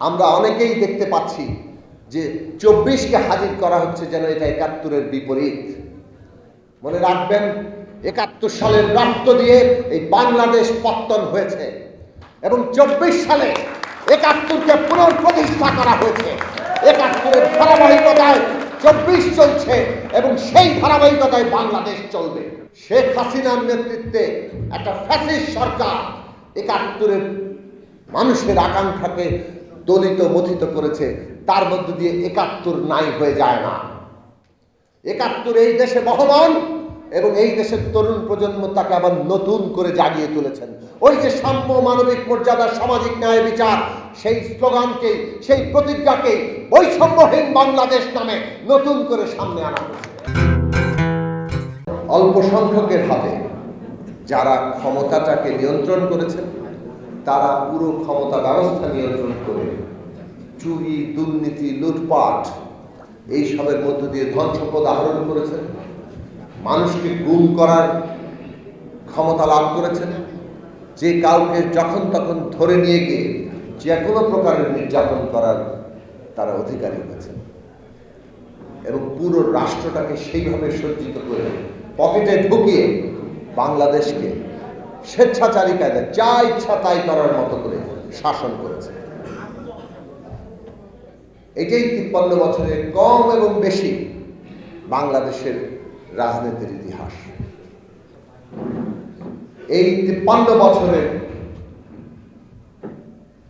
আমরা অনেকেই দেখতে পাচ্ছি যে 24কে হাজির করা হচ্ছে যেন এটা 71-এর বিপরীত। মনে রাখবেন, 71 সালের রক্ত দিয়ে এই বাংলাদেশ পত্তন হয়েছে এবং 24 সালে 71কে পুনঃপ্রতিষ্ঠা করা হয়েছে। 71-এর ধারাবাহিকতায় 24 চলছে এবং সেই ধারাবাহিকতায় বাংলাদেশ চলবে। শেখ হাসিনার নেতৃত্বে একটা ফ্যাসিস্ট সরকার 71-এর মানুষের আকাঙ্ক্ষাকে দলিত মথিত করেছে। তার মধ্য দিয়ে 71 নাই হয়ে যায় না। 71 এই দেশে বহমান এবং এই দেশের তরুণ প্রজন্ম তাকে আবার নতুন করে জাগিয়ে তুলেছেন। ওই যে সাম্য, মানবিক মর্যাদা, সামাজিক ন্যায়, বিচার, সেই স্লোগানকে, সেই প্রতিজ্ঞাকে বৈষম্যহীন বাংলাদেশ নামে নতুন করে সামনে আনা হয়েছে। অল্প সংখ্যকের হাতে যারা ক্ষমতাটাকে নিয়ন্ত্রণ করেছেন, তারা পুরো ক্ষমতা ব্যবস্থা নিয়ন্ত্রণ করে চুরি, দুর্নীতি, লুটপাট এইসবের মধ্য দিয়ে ধন সম্পদ আহরণ করেছেন, মানুষকে গুম করার ক্ষমতা লাভ করেছেন, যে কাউকে যখন তখন ধরে নিয়ে গিয়ে যে কোনো প্রকারের নির্যাতন করার তারা অধিকারী হয়েছেন এবং পুরো রাষ্ট্রটাকে সেইভাবে সজ্জিত করে পকেটে ঢুকিয়ে বাংলাদেশকে স্বেচ্ছাচারী কায়দায় যা ইচ্ছা তাই করার মতো করে শাসন করেছে। এটাই 53 বছরে কম এবং বেশি বাংলাদেশের রাজনীতির ইতিহাস। এই 53 বছরের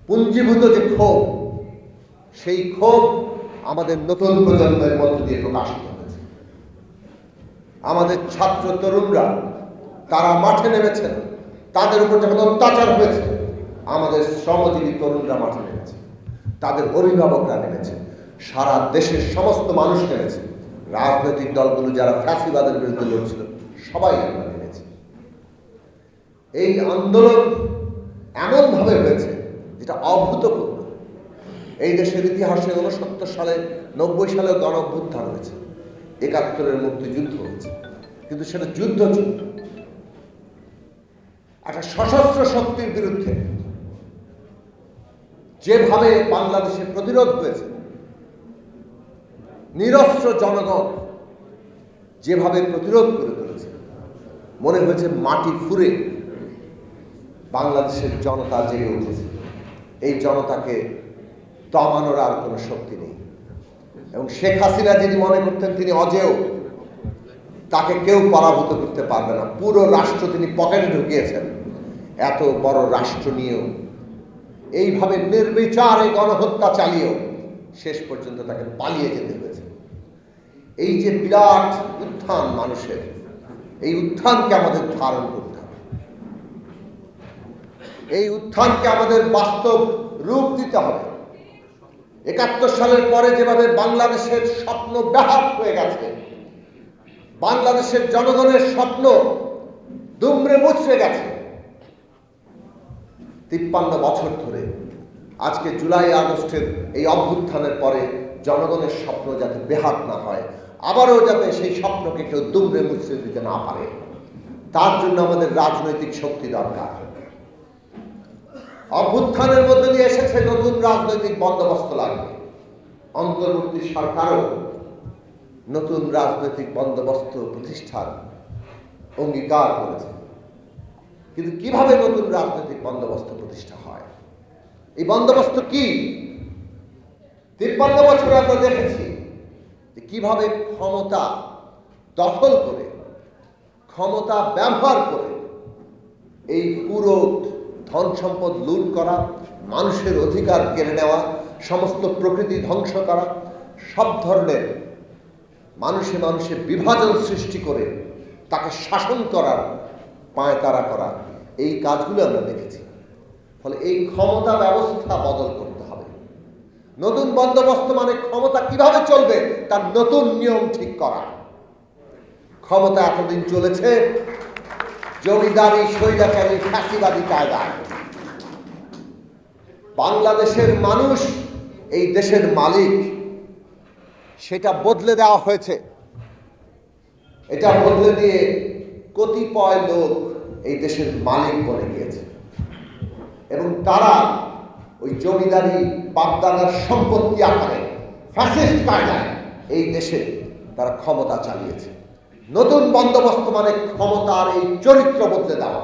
পুঞ্জীভূত যে ক্ষোভ, সেই ক্ষোভ আমাদের নতুন প্রজন্মের মধ্য দিয়ে প্রকাশিত হয়েছে। আমাদের ছাত্র তরুণরা তারা মাঠে নেমেছেন, তাদের উপর যখন অত্যাচার হয়েছে আমাদের শ্রমজীবী তরুণরা মাঠে নেমেছে, তাদের অভিভাবকরা নেমেছে, সারা দেশের সমস্ত মানুষ নেমেছে। রাজনৈতিক দলগুলো যারা ফ্যাসিবাদের বিরুদ্ধে লড়ছিল সবাই আমরা নেমেছে। এই আন্দোলন এমনভাবে হয়েছে যেটা অভূতপূর্ব। এই দেশের ইতিহাসে 69 সালে, 90 সালে গণ অভ্যুত্থান হয়েছে, 71-এর মুক্তিযুদ্ধ হয়েছে, কিন্তু সেটা যুদ্ধ ছিল একটা সশস্ত্র শক্তির বিরুদ্ধে। যেভাবে বাংলাদেশে প্রতিরোধ হয়েছে, নিরস্ত্র জনগণ যেভাবে প্রতিরোধ করে তুলেছে, মনে হয়েছে মাটি ফুঁড়ে বাংলাদেশের জনতা জেগে উঠেছে। এই জনতাকে দমানোর আর কোনো শক্তি নেই এবং শেখ হাসিনা যিনি মনে করতেন তিনি অজেয়, তাকে কেউ পরাভূত করতে পারবে না। পুরো রাষ্ট্র তিনি পকেটে ঢুকিয়েছেন। এত বড় রাষ্ট্র নিয়েও এইভাবে নির্বিচারে গণহত্যা চালিয়েও শেষ পর্যন্ত তাকে পালিয়ে যেতে হয়েছে। এই যে বিরাট উত্থান মানুষের, এই উত্থানকে আমাদের ধারণ করতে হবে। এই উত্থানকে আমাদের বাস্তব রূপ দিতে হবে। 71 সালের পরে যেভাবে বাংলাদেশের স্বপ্ন ব্যাহত হয়ে গেছে, বাংলাদেশের জনগণের স্বপ্ন দুমড়ে মুচড়ে গেছে 53 বছর ধরে, আজকে জুলাই আগস্টের এই অভ্যুত্থানের পরে জনগণের স্বপ্ন যাতে বেহাত না হয়, আবারও যাতে সেই স্বপ্নকে কেউ দুমড়ে মুচড়ে দিতে না পারে, তার জন্য আমাদের রাজনৈতিক শক্তি দরকার। অভ্যুত্থানের মধ্যে দিয়ে এসেছে নতুন রাজনৈতিক বন্দোবস্ত লাগবে। অন্তর্বর্তী সরকারও নতুন রাজনৈতিক বন্দোবস্ত প্রতিষ্ঠার অঙ্গীকার করেছে, কিন্তু কিভাবে নতুন রাজনৈতিক বন্দোবস্ত প্রতিষ্ঠা হয়, এই বন্দোবস্ত কি? 53 বছরে আমরা দেখেছি যে কিভাবে ক্ষমতা দখল করে, ক্ষমতা ব্যবহার করে এই পুরো ধন সম্পদ লুট করা, মানুষের অধিকার কেড়ে নেওয়া, সমস্ত প্রকৃতি ধ্বংস করা, সব ধরনের মানুষে মানুষে বিভাজন সৃষ্টি করে তাকে শাসন করার পায়তারা করা, এই কাজগুলো আমরা দেখেছি। ফলে এই ক্ষমতা ব্যবস্থা বদল করতে হবে। নতুন বন্দোবস্ত মানে ক্ষমতা কিভাবে চলবে তার নতুন নিয়ম ঠিক করা। ক্ষমতা এতদিন চলেছে জমিদারি, স্বৈরাচারী, ফ্যাসিবাদী কায়দায়। বাংলাদেশের মানুষ এই দেশের মালিক, সেটা বদলে দেওয়া হয়েছে। এটা বদলে দিয়ে কতিপয় লোক এই দেশের মালিক বনে গিয়েছে এবং তারা ওই জমিদারি বাপদাদার সম্পত্তি আকারে ফ্যাসিস্ট কায়দায় এই দেশে তারা ক্ষমতা চালিয়েছে। নতুন বন্দোবস্ত মানে ক্ষমতার এই চরিত্র বদলে দেওয়া।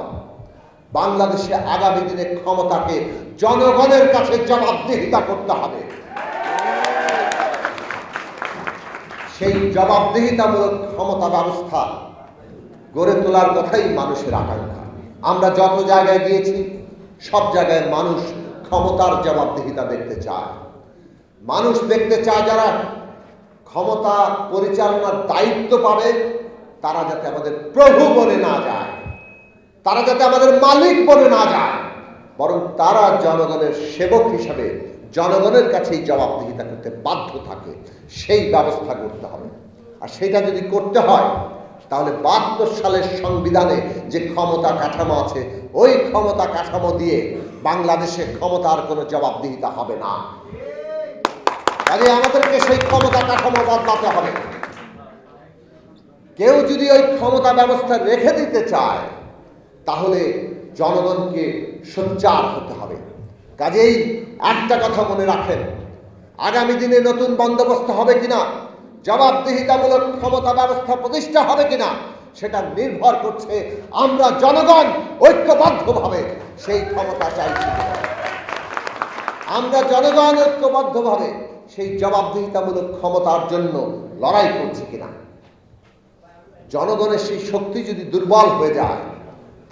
বাংলাদেশে আগামী দিনে ক্ষমতাকে জনগণের কাছে জবাবদিহিতা করতে হবে। সেই জবাবদিহিতামূলক ক্ষমতা ব্যবস্থা গড়ে তোলার কথাই মানুষের আকাঙ্ক্ষা। আমরা যত জায়গায় গিয়েছি সব জায়গায় মানুষ ক্ষমতার জবাবদিহিতা দেখতে চায়। মানুষ দেখতে চায় যারা ক্ষমতা পরিচালনার দায়িত্ব পাবে তারা যাতে আমাদের প্রভু বনে না যায়, তারা যাতে আমাদের মালিক বনে না যায়, বরং তারা জনগণের সেবক হিসাবে জনগণের কাছেই জবাবদিহিতা করতে বাধ্য থাকে। সেই ব্যবস্থা করতে হবে। আর সেটা যদি করতে হয় তাহলে ৭২ সালের সংবিধানে যে ক্ষমতা কাঠামো আছে ওই ক্ষমতা কাঠামো দিয়ে বাংলাদেশে ক্ষমতার কোনো জবাবদিহিতা হবে না। কাজে আমাদেরকে সেই ক্ষমতা কাঠামো বদলাতে হবে। কেউ যদি ওই ক্ষমতা ব্যবস্থা রেখে দিতে চায় তাহলে জনগণকে সোচ্চার হতে হবে। কাজেই একটা কথা মনে রাখেন, আগামী দিনে নতুন বন্দোবস্ত হবে কিনা, জবাবদিহিতামূলক ক্ষমতা ব্যবস্থা প্রতিষ্ঠা হবে কিনা, সেটা নির্ভর করছে আমরা জনগণ ঐক্যবদ্ধভাবে সেই ক্ষমতা চাইছি। আমরা জনগণ ঐক্যবদ্ধভাবে সেই জবাবদিহিতামূলক ক্ষমতার জন্য লড়াই করছি কিনা। জনগণের সেই শক্তি যদি দুর্বল হয়ে যায়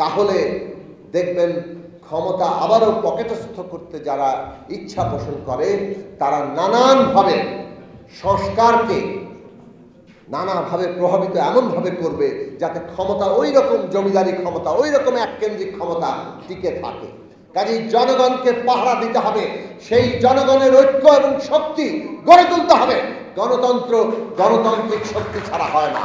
তাহলে দেখবেন ক্ষমতা আবারও পকেটস্থ করতে যারা ইচ্ছা পোষণ করে তারা নানানভাবে সংস্কারকে নানাভাবে প্রভাবিত এমনভাবে করবে যাতে ক্ষমতা ওই রকম জমিদারি ক্ষমতা, ওই রকম এককেন্দ্রিক ক্ষমতা টিকে থাকে। কাজেই জনগণকে পাহারা দিতে হবে, সেই জনগণের ঐক্য এবং শক্তি গড়ে তুলতে হবে। গণতন্ত্র গণতান্ত্রিক শক্তি ছাড়া হয় না,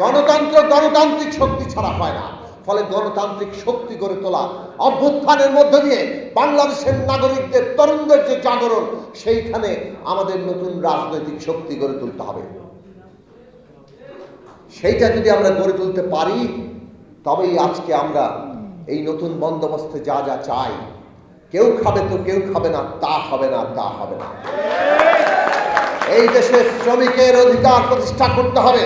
গণতন্ত্র গণতান্ত্রিক শক্তি ছাড়া হয় না। ফলে গণতান্ত্রিক শক্তি গড়ে তোলা, অভ্যুত্থানের মধ্য দিয়ে বাংলাদেশের নাগরিকদের তরুণদের যে জাগরণ, সেইখানে আমাদের নতুন রাজনৈতিক শক্তি গড়ে তুলতে হবে। সেইটা যদি আমরা গড়ে তুলতে পারি তবেই আজকে আমরা এই নতুন বন্দোবস্তে যা যা চাই, কেউ খাবে তো কেউ খাবে না, তা হবে না, তা হবে না। এই দেশে শ্রমিকের অধিকার প্রতিষ্ঠা করতে হবে।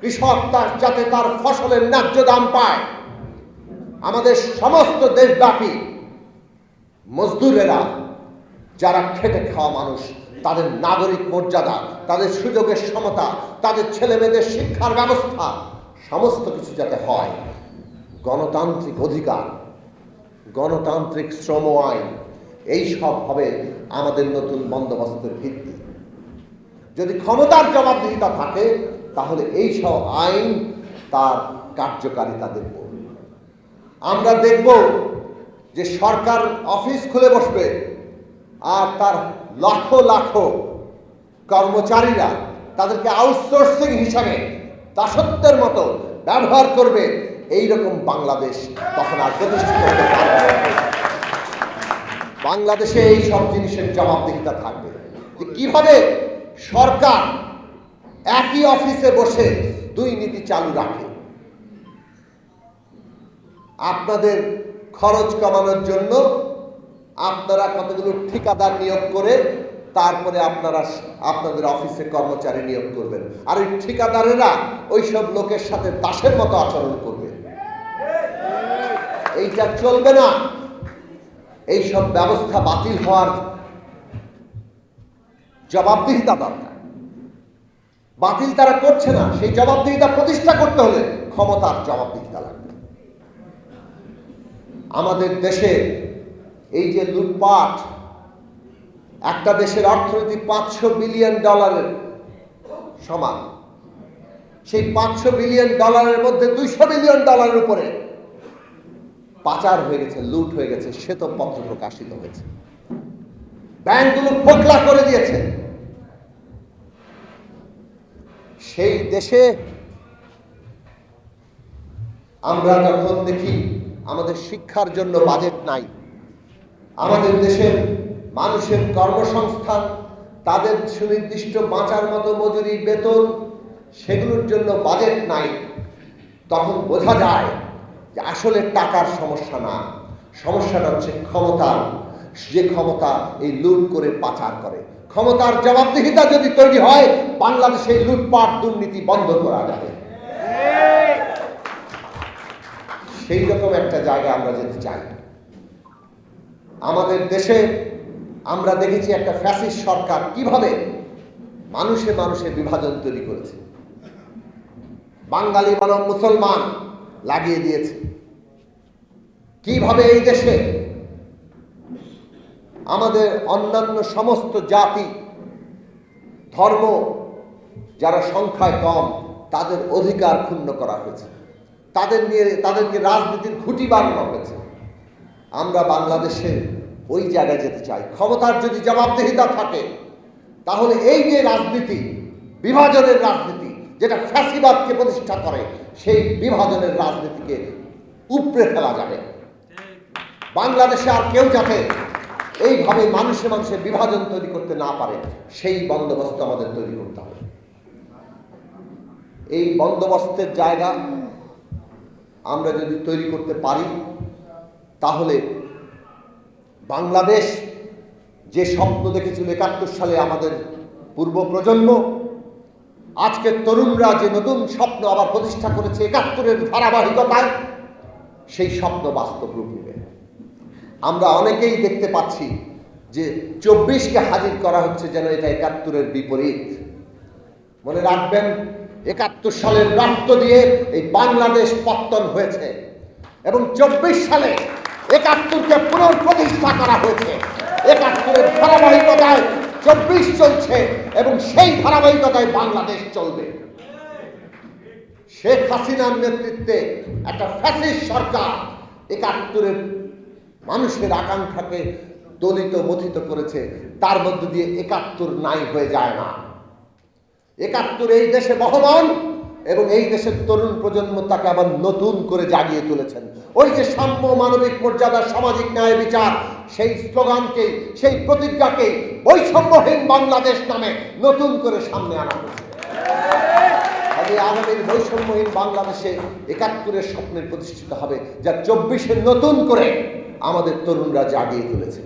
কৃষক যাতে তার ফসলের ন্যায্য দাম পায়। আমাদের সমস্ত দেশব্যাপী মজদুরেরা যারা খেটে খাওয়া মানুষ, তাদের নাগরিক মর্যাদা, তাদের সুযোগের সমতা, তাদের ছেলে মেয়েদের শিক্ষার ব্যবস্থা, সমস্ত কিছু যাতে হয়। গণতান্ত্রিক অধিকার, গণতান্ত্রিক শ্রম আইন, এই সব হবে আমাদের নতুন বন্দোবস্তের ভিত্তি। যদি ক্ষমতার জবাবদিহিতা থাকে তাহলে এই সব আইন তার কার্যকারিতা দেখব। আমরা দেখব যে সরকার অফিস খুলে বসবে আর তার লাখো লাখো কর্মচারীরা তাদেরকে আউটসোর্সিং হিসাবে দাসত্বের মতো ব্যবহার করবে। এই রকম বাংলাদেশ তখন আর প্রতিষ্ঠিত হতে পারবে না। বাংলাদেশে এই সব জিনিসের জবাবদিহিতা থাকবে যে কিভাবে সরকার একই অফিসে বসে দুই নীতি চালু রাখে। আপনাদের খরচ কমানোর জন্য আপনারা কতগুলো ঠিকাদার নিয়োগ করে তারপরে আপনারা আপনাদের অফিসে কর্মচারী নিয়োগ করবেন, আর ওই ঠিকাদারেরা ওই সব লোকের সাথে দাসের মতো আচরণ করবে। এইটা চলবে না। এই সব ব্যবস্থা বাতিল হওয়ার জবাবদিহিতা দরকার। বাতিল তারা করছে না, সেই জবাবদিহিতা প্রতিষ্ঠা করতে হলে ক্ষমতার জবাবদিহিতা লাগবে। আমাদের দেশে এই যে লুটপাট, একটা দেশের অর্থনীতি $500 বিলিয়ন সমান, সেই $500 বিলিয়ন মধ্যে $200 বিলিয়ন উপরে পাচার হয়ে গেছে, লুট হয়ে গেছে, শ্বেতপত্র প্রকাশিত হয়েছে। ব্যাংকগুলো ফোকলা করে দিয়েছে। সেই দেশে আমরা যখন দেখি আমাদের শিক্ষার জন্য বাজেট নাই, আমাদের দেশের মানুষের কর্মসংস্থান, তাদের সুনির্দিষ্ট বাঁচার মতো মজুরি, বেতন, সেগুলোর জন্য বাজেট নাই, তখন বোঝা যায় যে আসলে টাকার সমস্যা না, সমস্যাটা হচ্ছে ক্ষমতার। যে ক্ষমতা এই লুট করে পাচার করে। ক্ষমতার জবাবদিহিতা যদি তৈরি হয়, বাংলাদেশে লুটপাট দুর্নীতি বন্ধ করা যাবে। সেই রকম একটা জায়গায় আমরা যেতে চাই। আমাদের দেশে আমরা দেখেছি একটা ফ্যাসিস্ট সরকার কিভাবে মানুষে মানুষে বিভাজন তৈরি করেছে। বাঙালি বনাম মুসলমান লাগিয়ে দিয়েছে। কিভাবে এই দেশে আমাদের অন্যান্য সমস্ত জাতি ধর্ম যারা সংখ্যায় কম তাদের অধিকার ক্ষুণ্ণ করা হয়েছে, তাদেরকে রাজনীতির খুঁটি বানানো হয়েছে। আমরা বাংলাদেশের ওই জায়গায় যেতে চাই। ক্ষমতার যদি জবাবদিহিতা থাকে, তাহলে এই যে রাজনীতি, বিভাজনের রাজনীতি যেটা ফ্যাসিবাদকে প্রতিষ্ঠা করে, সেই বিভাজনের রাজনীতিকে উপড়ে ফেলা যাবে। বাংলাদেশে আর কেউ যাতে এইভাবে মানুষে মানুষে বিভাজন তৈরি করতে না পারে, সেই বন্দোবস্ত আমাদের তৈরি করতে হবে। এই বন্দোবস্তের জায়গা আমরা যদি তৈরি করতে পারি, তাহলে বাংলাদেশ যে স্বপ্ন দেখেছিল ৭১ সালে আমাদের পূর্ব প্রজন্ম, আজকের তরুণরা যে নতুন স্বপ্ন আবার প্রতিষ্ঠা করেছে ৭১-এর ধারাবাহিকতায়, সেই স্বপ্ন বাস্তব রূপ নেবে। আমরা অনেকেই দেখতে পাচ্ছি যে ২৪কে হাজির করা হচ্ছে যেন এটা ৭১-এর বিপরীত। মনে রাখবেন, ৭১ সালের রক্ত দিয়ে এই বাংলাদেশ পত্তন হয়েছে এবং ২৪ সালে ৭১কে পুনঃপ্রতিষ্ঠা করা হয়েছে। ৭১-এর ধারাবাহিকতায় ২৪ চলছে এবং সেই ধারাবাহিকতায় বাংলাদেশ চলবে। শেখ হাসিনার নেতৃত্বে একটা ফ্যাসিস্ট সরকার ৭১-এর মানুষের আকাঙ্ক্ষাকে দলিত মথিত করেছে। তার মধ্য দিয়ে ৭১ নাই হয়ে যায় না। ৭১ এই দেশে বহমান এবং এই দেশের তরুণ প্রজন্ম তাকে আবার নতুন করে জাগিয়ে তুলেছেন। ওই যে সাম্য, মানবিক মর্যাদা, সামাজিক ন্যায়, বিচার, সেই স্লোগানকে, সেই প্রতিজ্ঞাকে বৈষম্যহীন বাংলাদেশ নামে নতুন করে সামনে আনা হয়েছে। আগামীর বৈষম্যহীন বাংলাদেশে ৭১-এর স্বপ্নের প্রতিষ্ঠিত হবে, যা ২৪-এ নতুন করে আমাদের তরুণরা জাগিয়ে তুলেছে।